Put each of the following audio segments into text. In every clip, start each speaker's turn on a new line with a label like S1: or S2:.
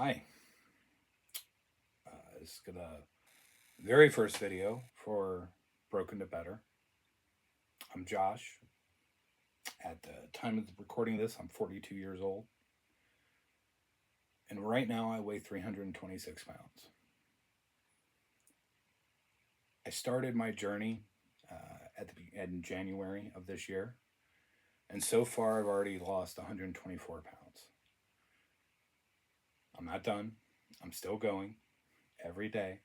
S1: Hi. This is the very first video for Broken to Better. I'm Josh. At the time of recording this, I'm 42 years old. And right now, I weigh 326 pounds. I started my journey in January of this year. And so far, I've already lost 124 pounds. I'm not done. I'm still going every day.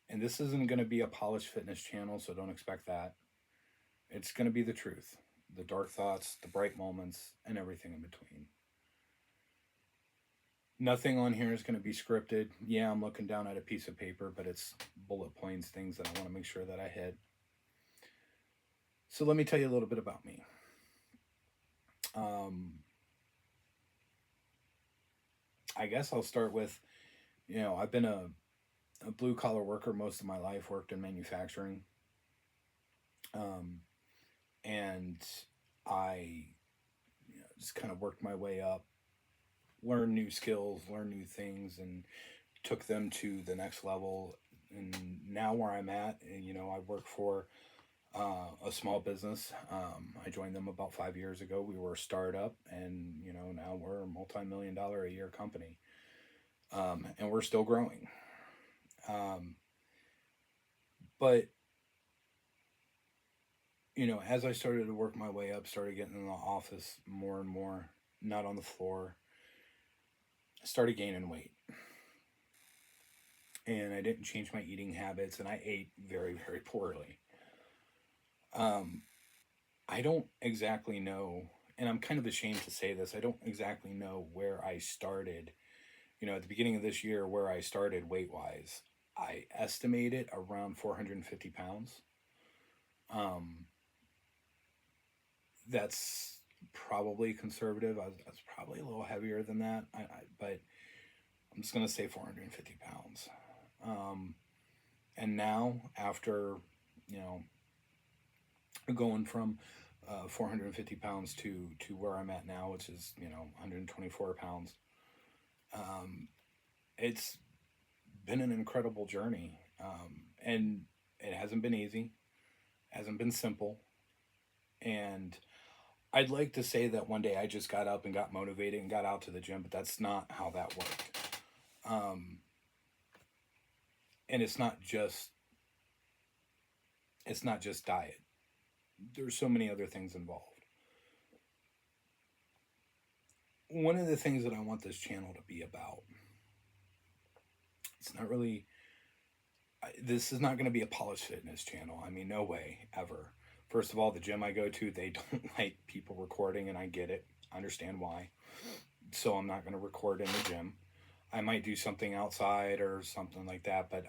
S1: And this isn't going to be a polished fitness channel, so don't expect that. It's going to be the truth, the dark thoughts, the bright moments, and everything in between. Nothing on here is going to be scripted. Yeah, I'm looking down at a piece of paper, but it's bullet points, things that I want to make sure that I hit. So let me tell you a little bit about me. I guess I'll start with, I've been a blue collar worker most of my life, worked in manufacturing. And I just kind of worked my way up, learned new skills, learned new things, and took them to the next level. And now where I'm at, I work for a small business. I joined them about 5 years ago. We were a startup, and now we're a multi-million-dollar a year company, and we're still growing. But as I started to work my way up, started getting in the office more and more, not on the floor, I started gaining weight. And I didn't change my eating habits, and I ate very, very poorly. I don't exactly know, and I'm kind of ashamed to say this, I don't exactly know where I started, at the beginning of this year, where I started weight wise. I estimated around 450 pounds. That's probably conservative. I was probably a little heavier than that, but I'm just going to say 450 pounds. And now, after, you know, going from 450 pounds to where I'm at now, which is 124 pounds. It's been an incredible journey, and it hasn't been easy, hasn't been simple, and I'd like to say that one day I just got up and got motivated and got out to the gym, but that's not how that worked. Um, and it's not just diet. There's so many other things involved. One of the things that I want this channel to be about, it's not really, this is not going to be a polished fitness channel. I mean, no way, ever. First of all, the gym I go to, they don't like people recording, and I get it. I understand why. So I'm not going to record in the gym. I might do something outside or something like that, but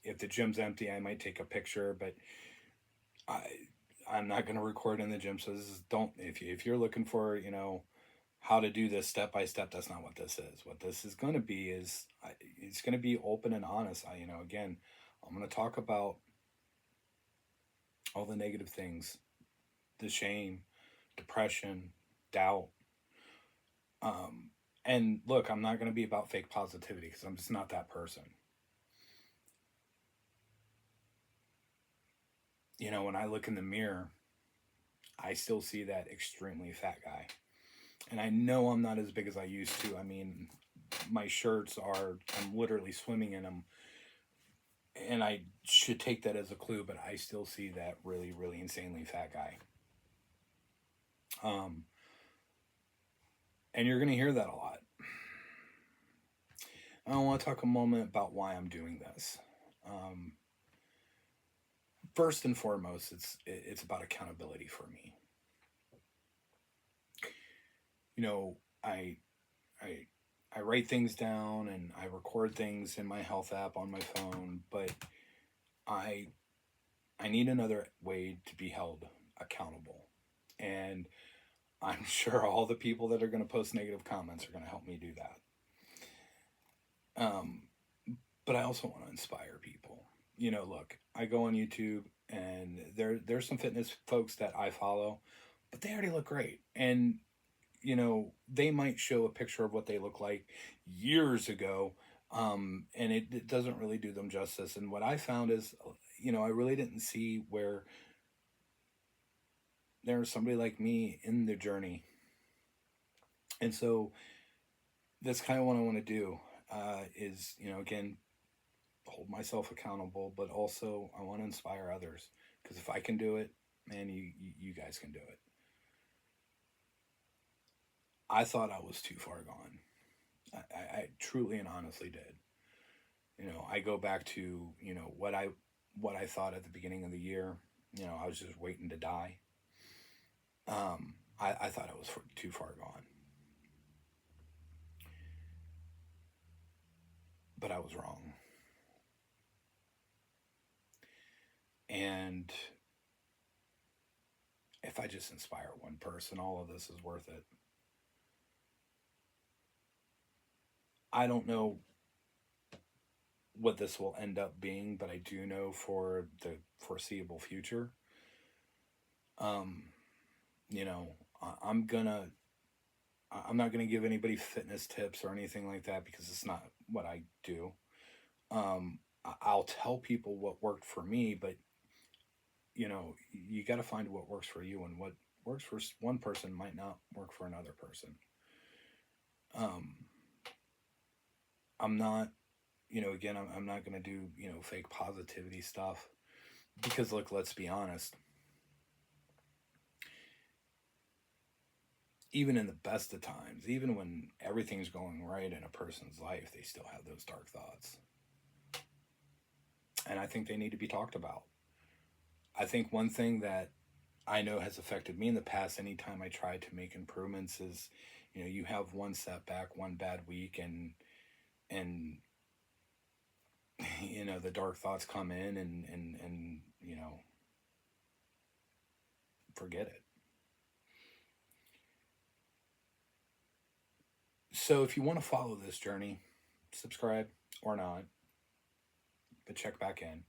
S1: if the gym's empty, I might take a picture, but I I'm not going to record in the gym. So this is don't if you're looking for how to do this step by step, that's not what this is. What this is going to be is it's going to be open and honest. Again, I'm going to talk about all the negative things, the shame, depression, doubt. And look, I'm not going to be about fake positivity because I'm just not that person. When I look in the mirror, I still see that extremely fat guy. And I know I'm not as big as I used to. I mean, my shirts I'm literally swimming in them. And I should take that as a clue, but I still see that really, really insanely fat guy. And you're going to hear that a lot. I want to talk a moment about why I'm doing this. First and foremost, it's about accountability for me. I I I write things down and I record things in my health app on my phone, but I I need another way to be held accountable. And I'm sure all the people that are going to post negative comments are going to help me do that. But I also want to inspire people. Look, I go on YouTube and there's some fitness folks that I follow, but they already look great. And they might show a picture of what they look like years ago, and it doesn't really do them justice. And what I found is, I really didn't see where there was somebody like me in the journey. And so that's kind of what I want to do, is, again, hold myself accountable, but also I want to inspire others. Because if I can do it, man, you guys can do it. I thought I was too far gone. I truly and honestly did. I go back to what I thought at the beginning of the year. I was just waiting to die. I thought I was too far gone, but I was wrong. And if I just inspire one person, all of this is worth it. I don't know what this will end up being, but I do know for the foreseeable future, um, you know, I'm gonna I'm not gonna give anybody fitness tips or anything like that because it's not what I do. I'll tell people what worked for me, but you got to find what works for you, and what works for one person might not work for another person. Um, I'm not, again, I'm not gonna do fake positivity stuff because look, let's be honest. Even in the best of times, even when everything's going right in a person's life, they still have those dark thoughts. And I think they need to be talked about. I think one thing that I know has affected me in the past, anytime I try to make improvements, is you have one setback, one bad week, and the dark thoughts come in, and forget it. So if you want to follow this journey, subscribe or not, but check back in.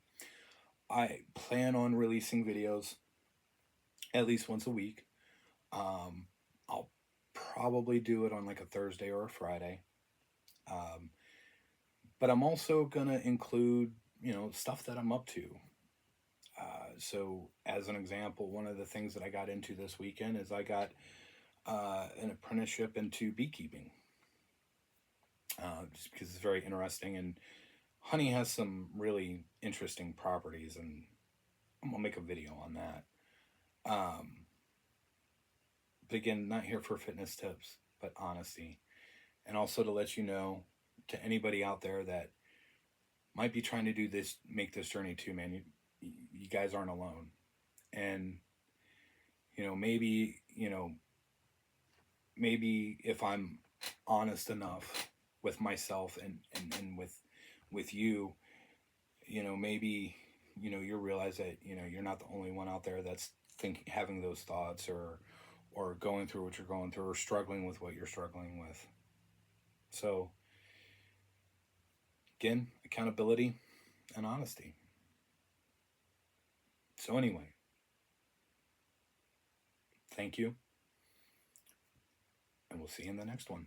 S1: I plan on releasing videos at least once a week. I'll probably do it on like a Thursday or a Friday. Um, but I'm also gonna include stuff that I'm up to. So as an example, one of the things that I got into this weekend is I got an apprenticeship into beekeeping, just because it's very interesting, and honey has some really interesting properties, and I'm gonna make a video on that. But again, not here for fitness tips, but honesty. And also to let you know, to anybody out there that might be trying to do this, make this journey too, man, you guys aren't alone. And, maybe, maybe if I'm honest enough with myself and with you, maybe, you realize that, you're not the only one out there that's having those thoughts, or going through what you're going through, or struggling with what you're struggling with. So again, accountability and honesty. So anyway, thank you, and we'll see you in the next one.